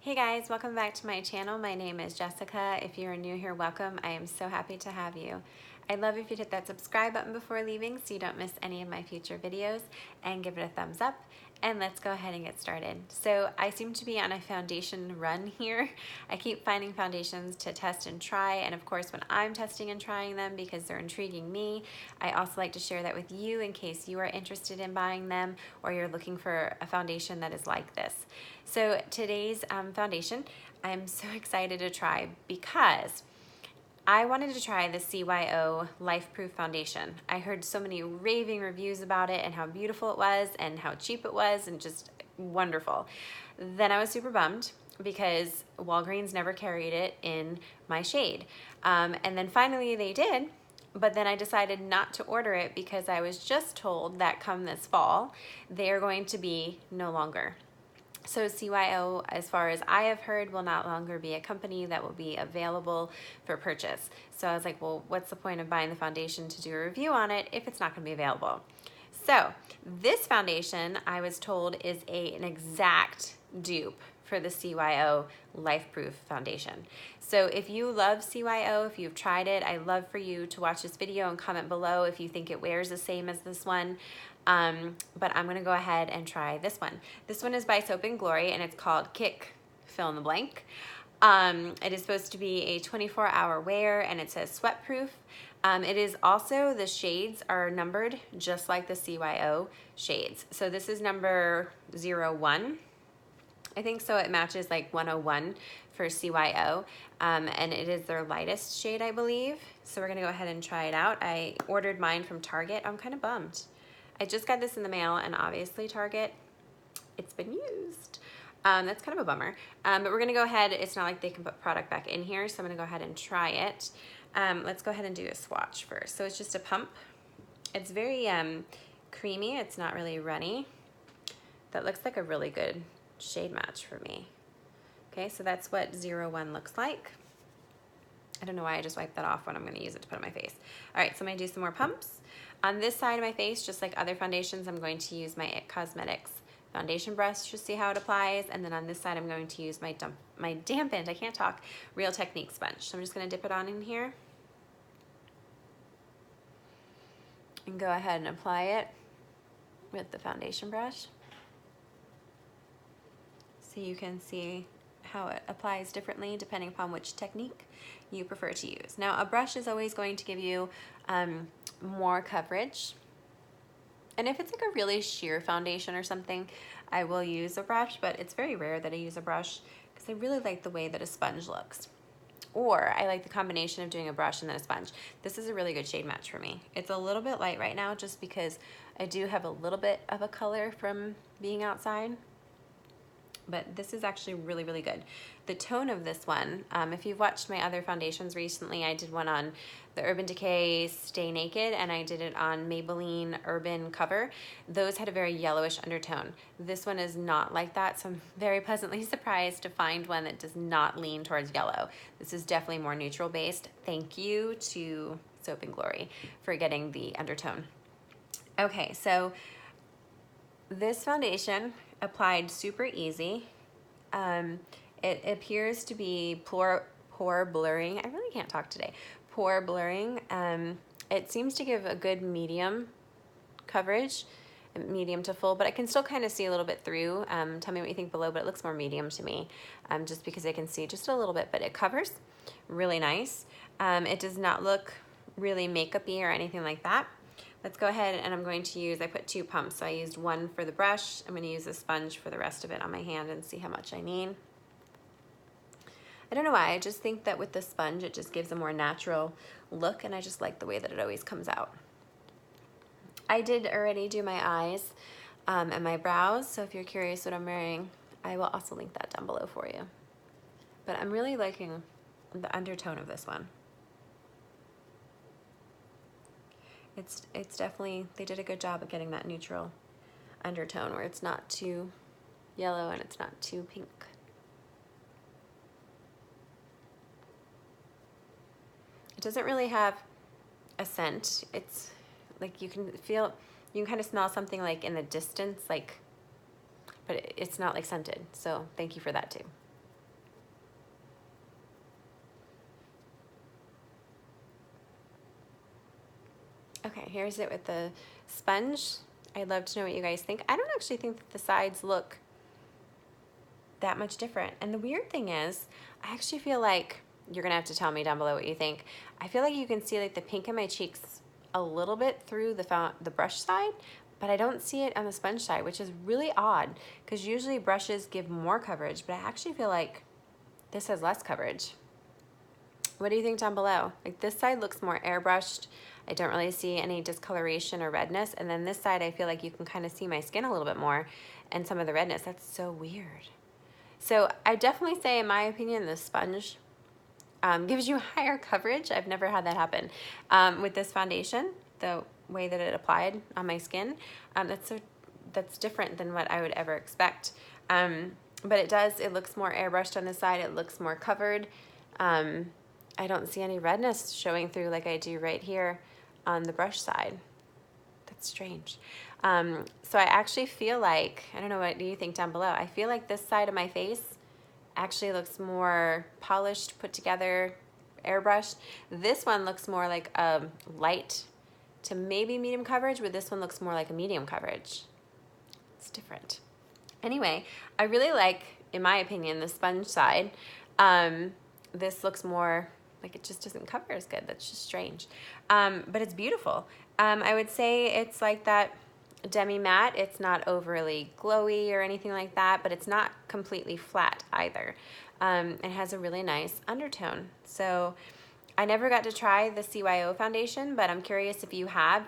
Hey guys, welcome back to my channel. My name is Jessica. If you're new here, welcome. I am so happy to have you. I'd love if you'd hit that subscribe button before leaving so you don't miss any of my future videos, and give it a thumbs up. And let's go ahead and get started. So I seem to be on a foundation run here. I keep finding foundations to test and try, and of course when I'm testing and trying them because they're intriguing me, I also like to share that with you in case you are interested in buying them or you're looking for a foundation that is like this. So today's foundation, I'm so excited to try because I wanted to try the CYO Life Proof Foundation. I heard so many raving reviews about it and how beautiful it was and how cheap it was and just wonderful. Then I was super bummed because Walgreens never carried it in my shade. And then finally they did, but then I decided not to order it because I was just told that come this fall, they are going to be no longer. So CYO, as far as I have heard, will not longer be a company that will be available for purchase. So I was like, well, what's the point of buying the foundation to do a review on it if it's not going to be available? So this foundation, I was told, is an exact dupe for the CYO Life Proof Foundation. So if you love CYO, if you've tried it, I'd love for you to watch this video and comment below if you think it wears the same as this one. But I'm gonna go ahead and try this one. This one is by Soap and Glory and it's called Kick Fill in the Blank. It is supposed to be a 24-hour wear and it says sweat proof. It is also, the shades are numbered just like the CYO shades. So this is number 01. I think so. It matches like 101 for CYO, and it is their lightest shade, I believe. So we're gonna go ahead and try it out. I ordered mine from Target. I'm kind of bummed. I just got this in the mail, and obviously Target, it's been used. That's kind of a bummer. But we're gonna go ahead. It's not like they can put product back in here, so I'm gonna go ahead and try it. Let's go ahead and do a swatch first. So it's just a pump. It's very creamy. It's not really runny. That looks like a really good shade match for me. Okay, so that's what 01 looks like. I don't know why I just wiped that off when I'm gonna use it to put on my face. All right, so I'm gonna do some more pumps. On this side of my face, just like other foundations, I'm going to use my IT Cosmetics foundation brush to see how it applies. And then on this side, I'm going to use my dampened, I can't talk, Real Technique sponge. So I'm just gonna dip it on in here and go ahead and apply it with the foundation brush. So you can see how it applies differently depending upon which technique you prefer to use. Now, a brush is always going to give you more coverage. And if it's like a really sheer foundation or something, I will use a brush, but it's very rare that I use a brush because I really like the way that a sponge looks. Or I like the combination of doing a brush and then a sponge. This is a really good shade match for me. It's a little bit light right now just because I do have a little bit of a color from being outside. But this is actually really, really good. The tone of this one, if you've watched my other foundations recently, I did one on the Urban Decay Stay Naked and I did it on Maybelline Urban Cover. Those had a very yellowish undertone. This one is not like that, so I'm very pleasantly surprised to find one that does not lean towards yellow. This is definitely more neutral based. Thank you to Soap and Glory for getting the undertone. Okay, so this foundation applied super easy. It appears to be pore blurring. I really can't talk today. Pore blurring. It seems to give a good medium coverage, medium to full, but I can still kind of see a little bit through. Tell me what you think below, but it looks more medium to me, just because I can see just a little bit, but it covers really nice. It does not look really makeup-y or anything like that. Let's go ahead and I'm going to use, I put 2 pumps. So I used one for the brush. I'm gonna use a sponge for the rest of it on my hand and see how much I need. I don't know why, I just think that with the sponge, it just gives a more natural look and I just like the way that it always comes out. I did already do my eyes and my brows. So if you're curious what I'm wearing, I will also link that down below for you. But I'm really liking the undertone of this one. It's definitely, they did a good job of getting that neutral undertone where it's not too yellow and it's not too pink. It doesn't really have a scent. It's like you can feel, you can kind of smell something like in the distance, like, but it's not like scented. So thank you for that too. Okay, here's it with the sponge. I'd love to know what you guys think. I don't actually think that the sides look that much different. And the weird thing is, I actually feel like, you're gonna have to tell me down below what you think. I feel like you can see like the pink in my cheeks a little bit through the brush side, but I don't see it on the sponge side, which is really odd because usually brushes give more coverage, but I actually feel like this has less coverage. What do you think down below? Like this side looks more airbrushed. I don't really see any discoloration or redness. And then this side, I feel like you can kind of see my skin a little bit more and some of the redness. That's so weird. So I definitely say, in my opinion, the sponge gives you higher coverage. I've never had that happen with this foundation, the way that it applied on my skin. That's different than what I would ever expect. But it looks more airbrushed on this side. It looks more covered. I don't see any redness showing through like I do right here on the brush side. That's strange. So I actually feel like, I don't know, what do you think down below? I feel like this side of my face actually looks more polished, put together, airbrushed. This one looks more like a light to maybe medium coverage, but this one looks more like a medium coverage. It's different. Anyway, I really like, in my opinion, the sponge side. This looks more like it just doesn't cover as good. That's just strange. But it's beautiful. I would say it's like that demi matte. It's not overly glowy or anything like that, but it's not completely flat either. It has a really nice undertone. So I never got to try the CYO foundation, but I'm curious if you have.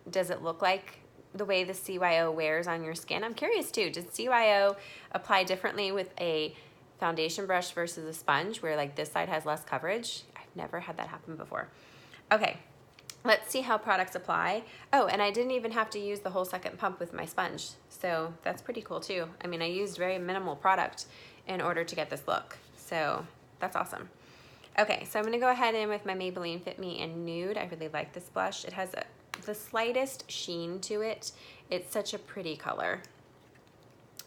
Does it look like the way the CYO wears on your skin? I'm curious too. Does CYO apply differently with a foundation brush versus a sponge, where like this side has less coverage? I've never had that happen before. Okay, let's see how products apply. Oh, and I didn't even have to use the whole second pump with my sponge, so that's pretty cool too. I mean, I used very minimal product in order to get this look, so that's awesome. Okay, so I'm gonna go ahead in with my Maybelline Fit Me in Nude. I really like this blush. It has the slightest sheen to it. It's such a pretty color.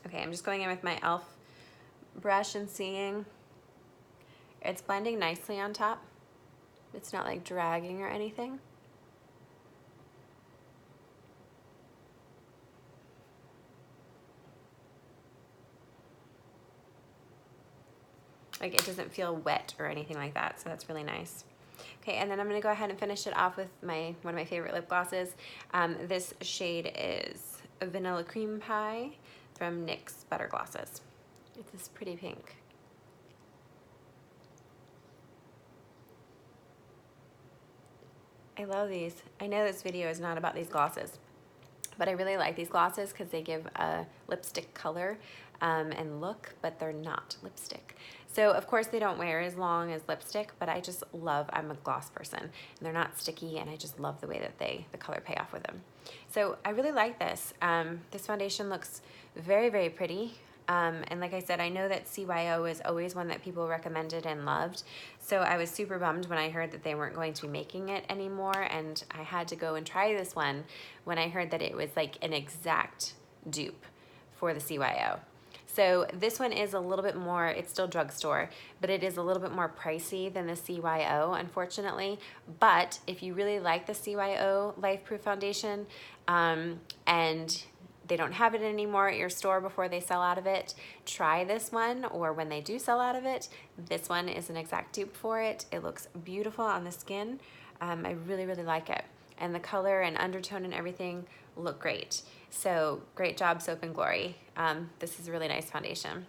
Okay, I'm just going in with my e.l.f. brush and seeing. It's blending nicely on top. It's not like dragging or anything. Like it doesn't feel wet or anything like that, so that's really nice. Okay, and then I'm gonna go ahead and finish it off with one of my favorite lip glosses. This shade is Vanilla Cream Pie from NYX Butter Glosses. It's this pretty pink. I love these. I know this video is not about these glosses, but I really like these glosses because they give a lipstick color and look, but they're not lipstick. So of course they don't wear as long as lipstick, but I just love, I'm a gloss person, and they're not sticky, and I just love the way that the color pay off with them. So I really like this. This foundation looks very, very pretty. And like I said, I know that CYO is always one that people recommended and loved. So I was super bummed when I heard that they weren't going to be making it anymore, and I had to go and try this one when I heard that it was like an exact dupe for the CYO. So this one is a little bit more, it's still drugstore, but it is a little bit more pricey than the CYO, unfortunately. But if you really like the CYO Life Proof Foundation, and they don't have it anymore at your store before they sell out of it, try this one, or when they do sell out of it, this one is an exact dupe for it. It looks beautiful on the skin. I really, really like it. And the color and undertone and everything look great. So great job, Soap and Glory. This is a really nice foundation.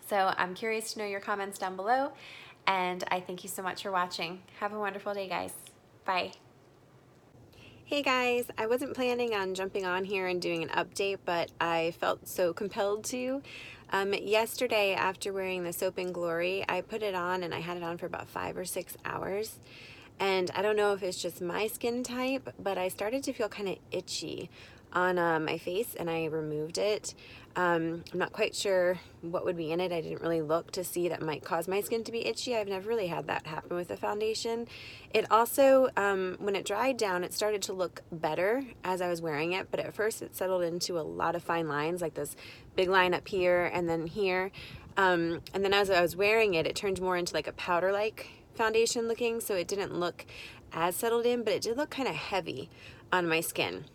So I'm curious to know your comments down below, and I thank you so much for watching. Have a wonderful day, guys. Bye. Hey guys, I wasn't planning on jumping on here and doing an update, but I felt so compelled to. Yesterday, after wearing the Soap and Glory, I put it on and I had it on for about 5 or 6 hours. And I don't know if it's just my skin type, but I started to feel kind of itchy on my face, and I removed it. I'm not quite sure what would be in it. I didn't really look to see that might cause my skin to be itchy. I've never really had that happen with a foundation. It also, when it dried down, it started to look better as I was wearing it, but at first it settled into a lot of fine lines, like this big line up here and then here. And then as I was wearing it, it turned more into like a powder-like foundation looking, so it didn't look as settled in, but it did look kind of heavy on my skin.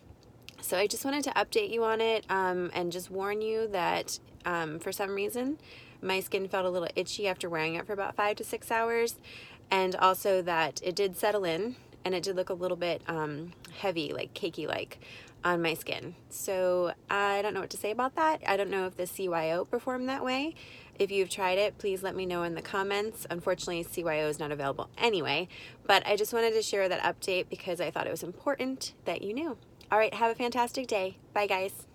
So I just wanted to update you on it and just warn you that for some reason my skin felt a little itchy after wearing it for about 5 to 6 hours, and also that it did settle in and it did look a little bit heavy, like cakey like on my skin. So I don't know what to say about that. I don't know if the CYO performed that way. If you've tried it, please let me know in the comments. Unfortunately, CYO is not available anyway, but I just wanted to share that update because I thought it was important that you knew. All right, have a fantastic day. Bye, guys.